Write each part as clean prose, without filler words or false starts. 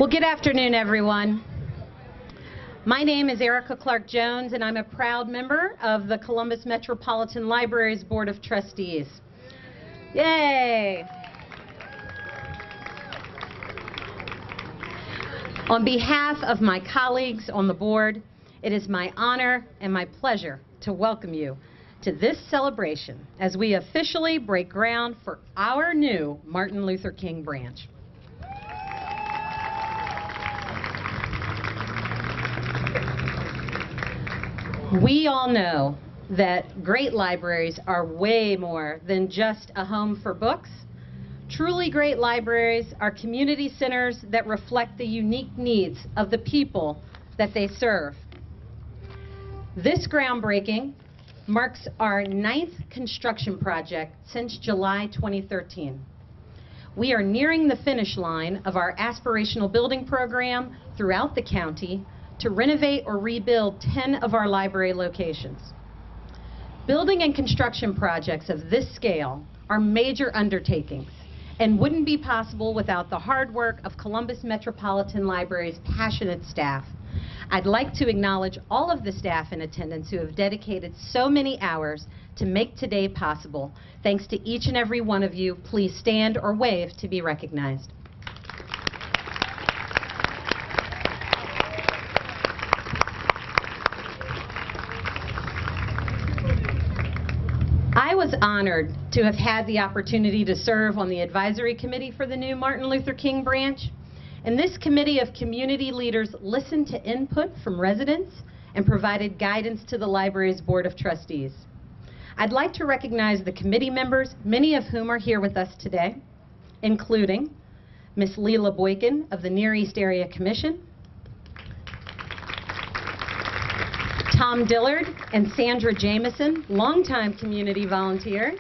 Well, good afternoon, everyone. My name is Erica Clark-Jones, and I'm a proud member of the Columbus Metropolitan Library's Board of Trustees. Yay! On behalf of my colleagues on the board, it is my honor and my pleasure to welcome you to this celebration as we officially break ground for our new Martin Luther King branch. We all know that great libraries are way more than just a home for books. Truly great libraries are community centers that reflect the unique needs of the people that they serve. This groundbreaking marks our 9th construction project since July 2013. We are nearing the finish line of our aspirational building program throughout the county to renovate or rebuild 10 of our library locations. Building and construction projects of this scale are major undertakings and wouldn't be possible without the hard work of Columbus Metropolitan Library's passionate staff. I'd like to acknowledge all of the staff in attendance who have dedicated so many hours to make today possible. Thanks to each and every one of you. Please stand or wave to be recognized. I was honored to have had the opportunity to serve on the advisory committee for the new Martin Luther King branch. And this committee of community leaders listened to input from residents and provided guidance to the library's Board of Trustees. I'd like to recognize the committee members, many of whom are here with us today, including Ms. Leela Boykin of the Near East Area Commission, Tom Dillard and Sandra Jameson, longtime community volunteers,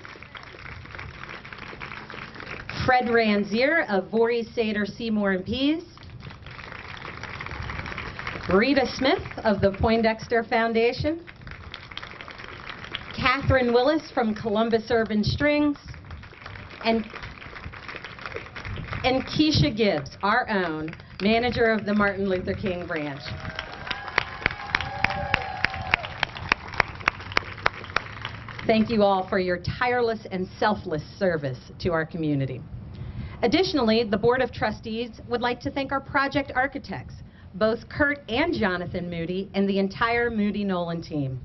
Fred Ranzier of Voorhees, Seder, Seymour and Pease, Rita Smith of the Poindexter Foundation, Catherine Willis from Columbus Urban Strings, and Keisha Gibbs, our own, manager of the Martin Luther King branch. Thank you all for your tireless and selfless service to our community. Additionally, the Board of Trustees would like to thank our project architects, both Kurt and Jonathan Moody, and the entire Moody Nolan team.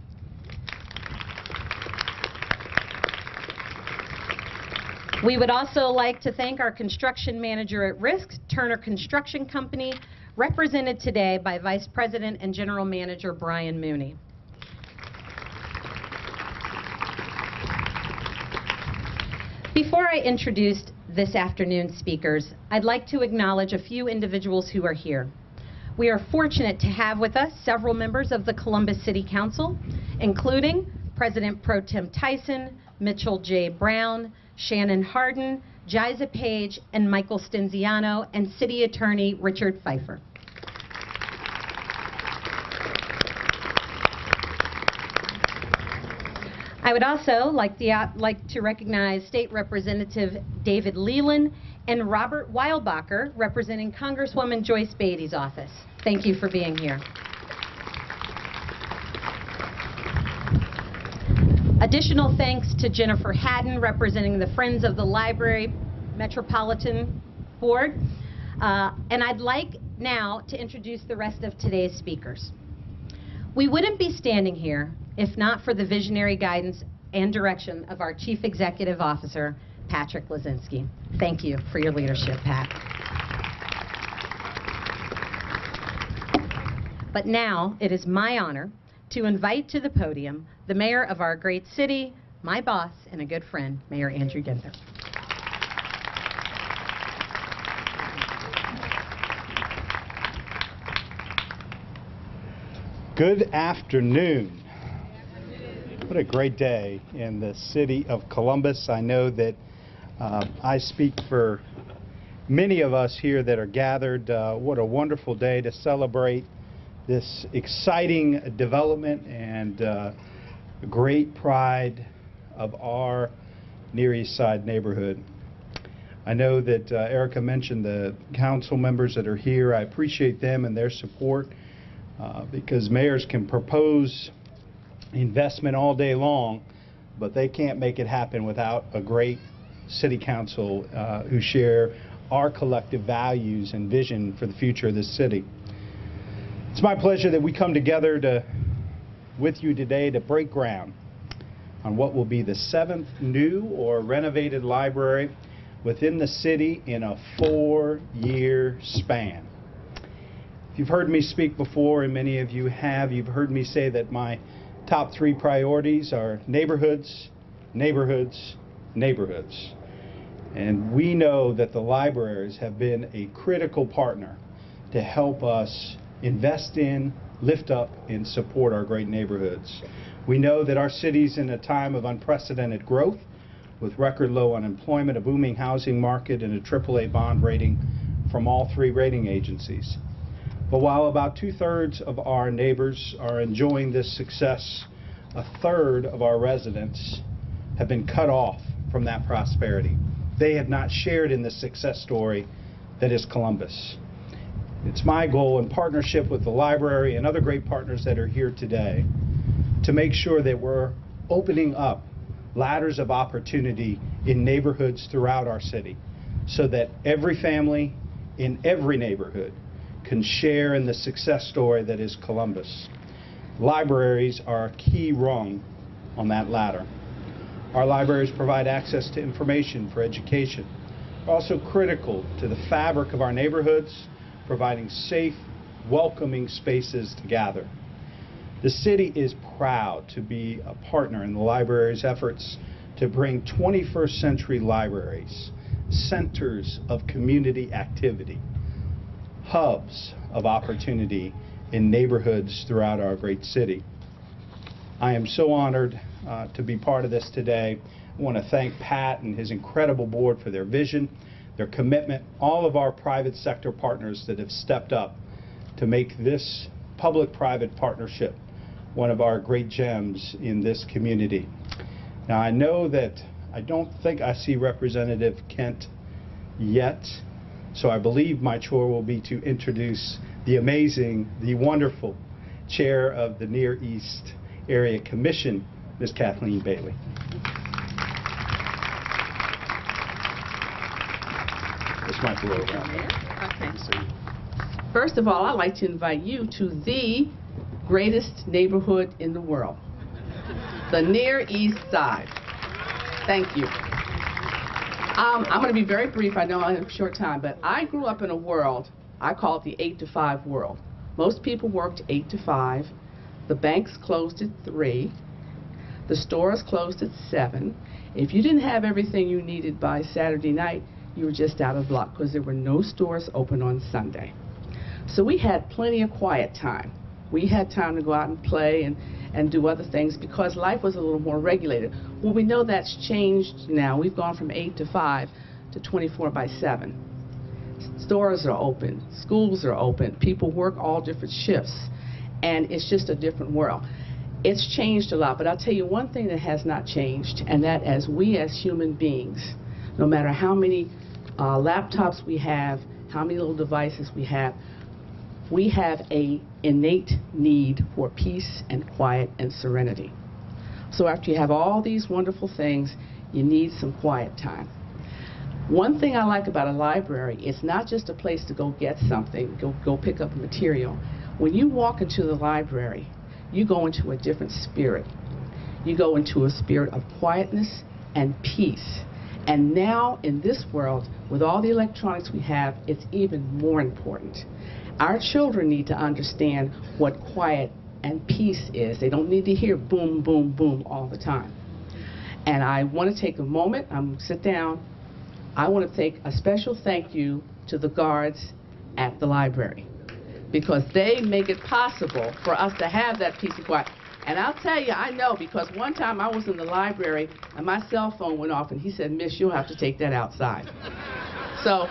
We would also like to thank our construction manager at risk, Turner Construction Company, represented today by Vice President and General Manager Brian Mooney. Before I introduce this afternoon's speakers, I'd like to acknowledge a few individuals who are here. We are fortunate to have with us several members of the Columbus City Council, including President Pro Tem Tyson, Mitchell J. Brown, Shannon Hardin, Jiza Page, and Michael Stenziano, and City Attorney Richard Pfeiffer. I would also like to recognize State Representative David Leland and Robert Weilbacher, representing Congresswoman Joyce Beatty's office. Thank you for being here. Additional thanks to Jennifer Haddon, representing the Friends of the Library Metropolitan Board. And I'd like now to introduce the rest of today's speakers. We wouldn't be standing here if not for the visionary guidance and direction of our Chief Executive Officer, Patrick Lazinski. Thank you for your leadership, Pat. But now it is my honor to invite to the podium the mayor of our great city, my boss and a good friend, Mayor Andrew Ginther. Good afternoon. What a great day in the city of Columbus. I know that I speak for many of us here that are gathered. What a wonderful day to celebrate this exciting development and great pride of our Near East Side neighborhood. I know that Erica mentioned the council members that are here. I appreciate them and their support because mayors can propose investment all day long, but they can't make it happen without a great city council who share our collective values and vision for the future of this city. It's my pleasure that we come together with you today to break ground on what will be the 7th new or renovated library within the city in a 4-year span. If you've heard me speak before, and many of you have, you've heard me say that my top 3 priorities are neighborhoods, neighborhoods, neighborhoods. And we know that the libraries have been a critical partner to help us invest in, lift up, and support our great neighborhoods. We know that our city's in a time of unprecedented growth with record low unemployment, a booming housing market, and a AAA bond rating from all 3 rating agencies. But while about 2/3 of our neighbors are enjoying this success, 1/3 of our residents have been cut off from that prosperity. They have not shared in the success story that is Columbus. It's my goal, in partnership with the library and other great partners that are here today, to make sure that we're opening up ladders of opportunity in neighborhoods throughout our city so that every family in every neighborhood can share in the success story that is Columbus. Libraries are a key rung on that ladder. Our libraries provide access to information for education. They're also critical to the fabric of our neighborhoods, providing safe, welcoming spaces to gather. The city is proud to be a partner in the library's efforts to bring 21st century libraries, centers of community activity, hubs of opportunity in neighborhoods throughout our great city. I am so honored to be part of this today. I want to thank Pat and his incredible board for their vision, their commitment, all of our private sector partners that have stepped up to make this public-private partnership one of our great gems in this community. Now, I know that I don't think I see Representative Kent yet, so I believe my chore will be to introduce the amazing, the wonderful chair of the Near East Area Commission, Ms. Kathleen Bailey. This might be a little around. Okay. First of all, I'd like to invite you to the greatest neighborhood in the world, the Near East Side. Thank you. I'm going to be very brief. I know I have a short time, but I grew up in a world, I call it the 8 to 5 world. Most people worked 8 to 5. The banks closed at 3. The stores closed at 7. If you didn't have everything you needed by Saturday night, you were just out of luck because there were no stores open on Sunday. So we had plenty of quiet time. We had time to go out and play and do other things because life was a little more regulated. Well, we know that's changed now. We've gone from 8 to 5 to 24/7. Stores are open, schools are open, people work all different shifts, and it's just a different world. It's changed a lot, but I'll tell you one thing that has not changed, and that as we as human beings, no matter how many laptops we have, how many little devices we have a innate need for peace and quiet and serenity. So after you have all these wonderful things, you need some quiet time. One thing I like about a library, it's not just a place to go get something, go pick up material. When you walk into the library, you go into a different spirit. You go into a spirit of quietness and peace. And now in this world, with all the electronics we have, it's even more important. Our children need to understand what quiet and peace is. They don't need to hear boom, boom, boom all the time. And I want to take a moment, sit down. I want to take a special thank you to the guards at the library because they make it possible for us to have that peace and quiet. And I'll tell you, I know, because one time I was in the library and my cell phone went off and he said, "Miss, you'll have to take that outside." So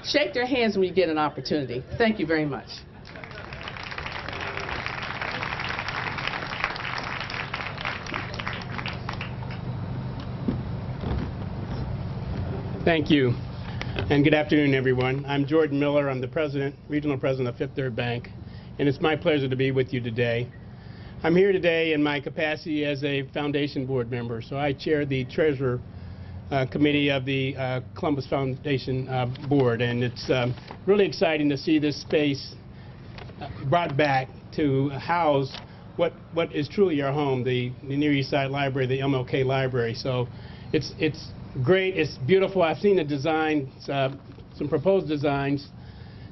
shake their hands when you get an opportunity. Thank you very much. Thank you, and good afternoon, everyone. I'm Jordan Miller. I'm the regional president of Fifth Third Bank, and it's my pleasure to be with you today. I'm here today in my capacity as a foundation board member, so I chair the treasurer committee of the Columbus Foundation board, and it's really exciting to see this space brought back to house what is truly our home, the Near East Side Library, the MLK Library. So it's great, it's beautiful. I've seen the designs, some proposed designs,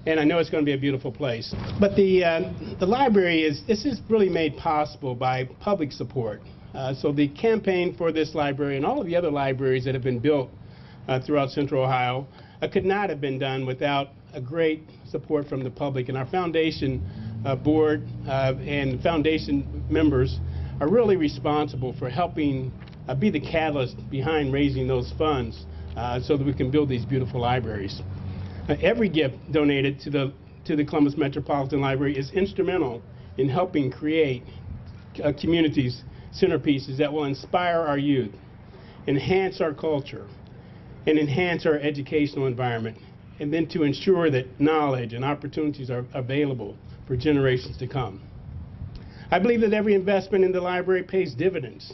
and I know it's going to be a beautiful place. But the library this is really made possible by public support. So the campaign for this library and all of the other libraries that have been built throughout Central Ohio could not have been done without a great support from the public. And our foundation board and foundation members are really responsible for helping be the catalyst behind raising those funds so that we can build these beautiful libraries. Every gift donated to the Columbus Metropolitan Library is instrumental in helping create communities, centerpieces that will inspire our youth, enhance our culture, and enhance our educational environment, and then to ensure that knowledge and opportunities are available for generations to come. I believe that every investment in the library pays dividends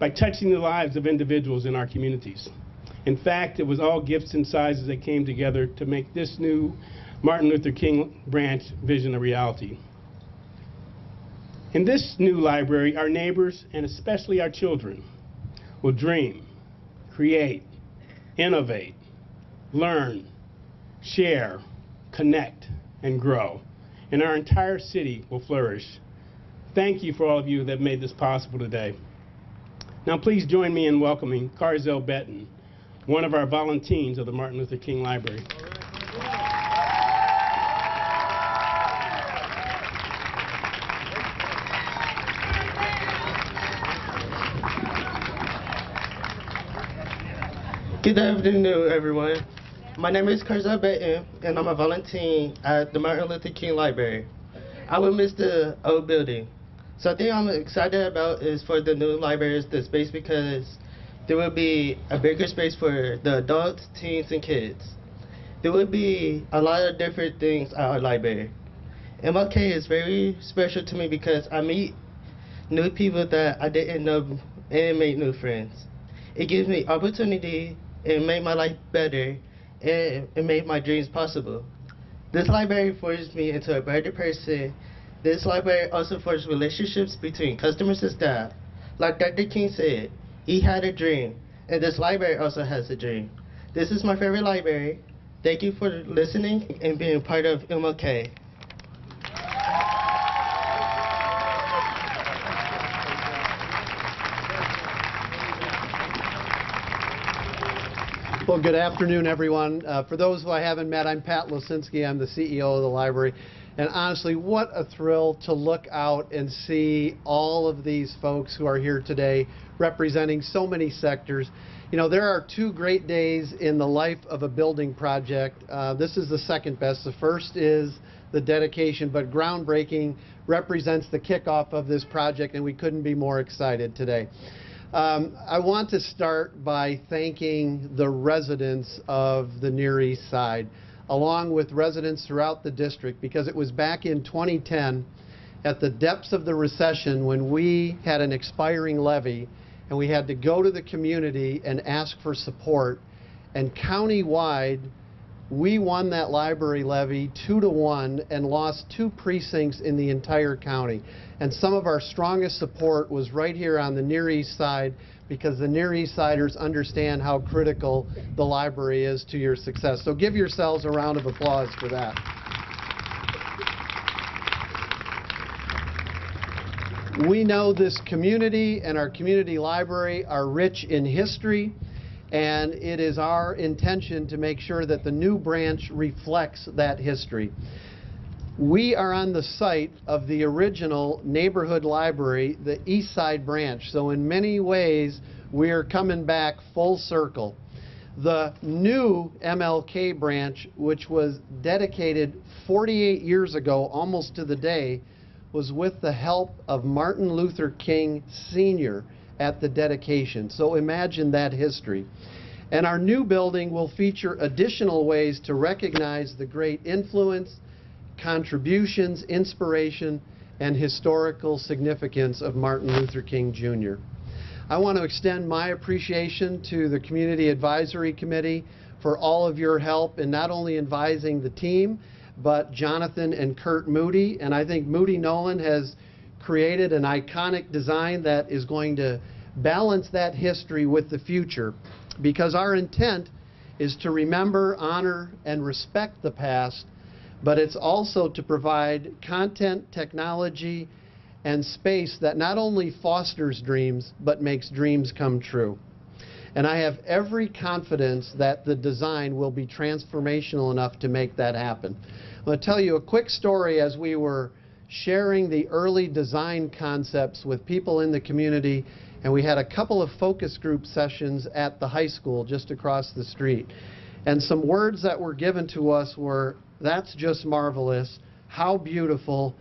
by touching the lives of individuals in our communities. In fact, it was all gifts and sizes that came together to make this new Martin Luther King branch vision a reality. In this new library, our neighbors, and especially our children, will dream, create, innovate, learn, share, connect, and grow. And our entire city will flourish. Thank you for all of you that made this possible today. Now please join me in welcoming Carzel Benton, one of our volunteers of the Martin Luther King Library. Good afternoon, everyone. My name is Carzel Benton, and I'm a volunteer at the Martin Luther King Library. I will miss the old building. Something I'm excited about is for the new libraries, the space, because there will be a bigger space for the adults, teens, and kids. There will be a lot of different things at our library. MLK is very special to me because I meet new people that I didn't know and make new friends. It gives me opportunity and make my life better and make my dreams possible. This library forged me into a better person. This library also forged relationships between customers and staff. Like Dr. King said, he had a dream, and this library also has a dream. This is my favorite library. Thank you for listening and being part of MLK. Well, good afternoon, everyone. For those who I haven't met, I'm Pat Losinski. I'm the CEO of the library. And honestly, what a thrill to look out and see all of these folks who are here today representing so many sectors. You know, there are two great days in the life of a building project. This is the second best. The first is the dedication, but groundbreaking represents the kickoff of this project, and we couldn't be more excited today. I want to start by thanking the residents of the Near East Side, along with residents throughout the district, because it was back in 2010 at the depths of the recession when we had an expiring levy and we had to go to the community and ask for support, and countywide we won that library levy 2-1 and lost 2 precincts in the entire county. And some of our strongest support was right here on the Near East Side, because the Near East Siders understand how critical the library is to your success. So give yourselves a round of applause for that. We know this community and our community library are rich in history, and it is our intention to make sure that the new branch reflects that history. We are on the site of the original neighborhood library, the East Side branch, so in many ways we are coming back full circle. The new MLK branch, which was dedicated 48 years ago, almost to the day, was with the help of Martin Luther King Sr. at the dedication. So imagine that history. And our new building will feature additional ways to recognize the great influence, contributions, inspiration, and historical significance of Martin Luther King Jr. I want to extend my appreciation to the Community Advisory Committee for all of your help in not only advising the team, but Jonathan and Kurt Moody. And I think Moody Nolan has created an iconic design that is going to balance that history with the future, because our intent is to remember, honor, and respect the past, but it's also to provide content, technology, and space that not only fosters dreams, but makes dreams come true. And I have every confidence that the design will be transformational enough to make that happen. I'm going to tell you a quick story as we were sharing the early design concepts with people in the community, and we had a couple of focus group sessions at the high school just across the street. And some words that were given to us were, "That's just marvelous," "How beautiful,"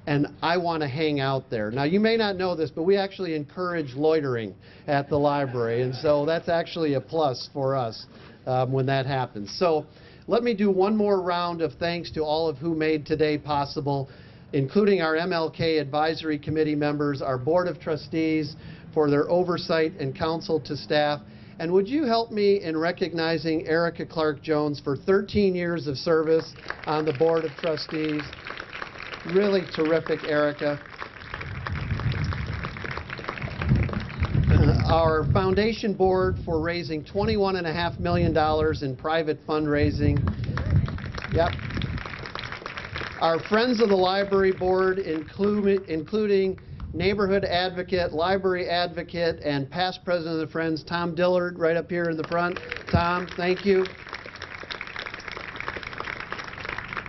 and "I want to hang out there." Now, you may not know this, but we actually encourage loitering at the library, and so that's actually a plus for us when that happens. So let me do one more round of thanks to all of who made today possible, including our MLK Advisory Committee members, our Board of Trustees for their oversight and counsel to staff. And would you help me in recognizing Erica Clark-Jones for 13 years of service on the Board of Trustees? Really terrific, Erica. Our foundation board for raising $21.5 million in private fundraising. Yep. Our Friends of the Library Board, including neighborhood advocate, library advocate, and past president of the Friends, Tom Dillard, right up here in the front. Tom, thank you.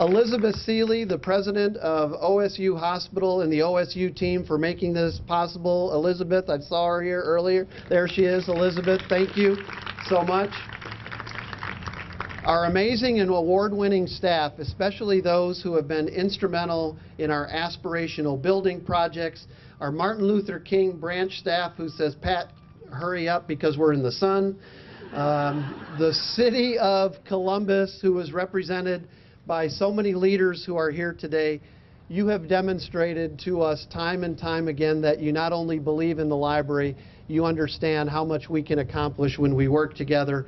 Elizabeth Seeley, the president of OSU Hospital and the OSU team for making this possible. Elizabeth, I saw her here earlier. There she is, Elizabeth. Thank you so much. Our amazing and award-winning staff, especially those who have been instrumental in our aspirational building projects. Our Martin Luther King branch staff who says, "Pat, hurry up because we're in the sun." The city of Columbus, who is represented by so many leaders who are here today. You have demonstrated to us time and time again that you not only believe in the library, you understand how much we can accomplish when we work together.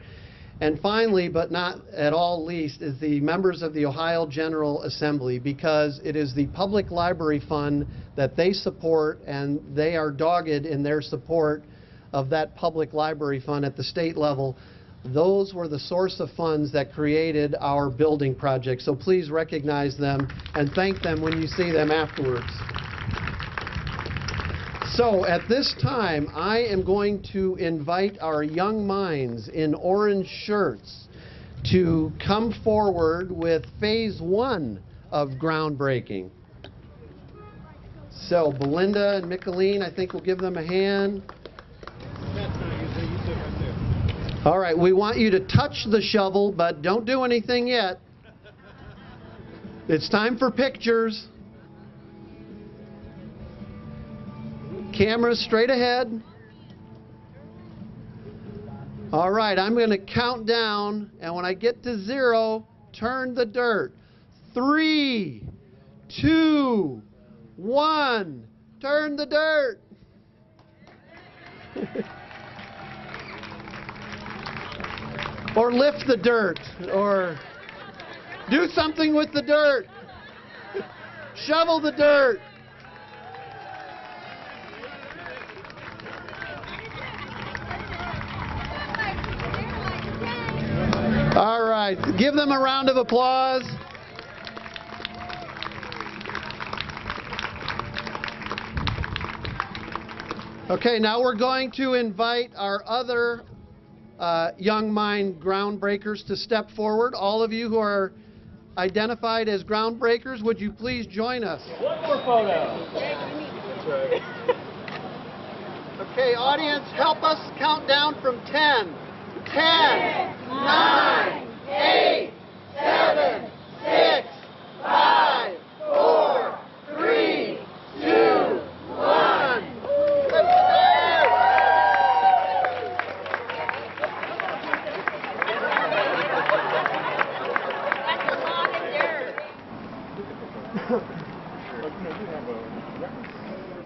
And finally, but not at all least, is the members of the Ohio General Assembly, because it is the public library fund that they support, and they are dogged in their support of that public library fund at the state level. Those were the source of funds that created our building project. So please recognize them and thank them when you see them afterwards. So at this time, I am going to invite our young minds in orange shirts to come forward with phase 1 of groundbreaking. So Belinda and Micheline, I think we'll give them a hand. All right, we want you to touch the shovel, but don't do anything yet. It's time for pictures. Camera straight ahead. All right, I'm going to count down, and when I get to 0, turn the dirt. 3, 2, 1, turn the dirt. Or lift the dirt, or do something with the dirt. Shovel the dirt. All right, give them a round of applause. Okay, now we're going to invite our other young mind groundbreakers to step forward. All of you who are identified as groundbreakers, would you please join us? One more photo. Okay, audience, help us count down from 10. 10, 9, 8, 7, 6, 5, 4, 3, 2, 1. But you know, you have a record.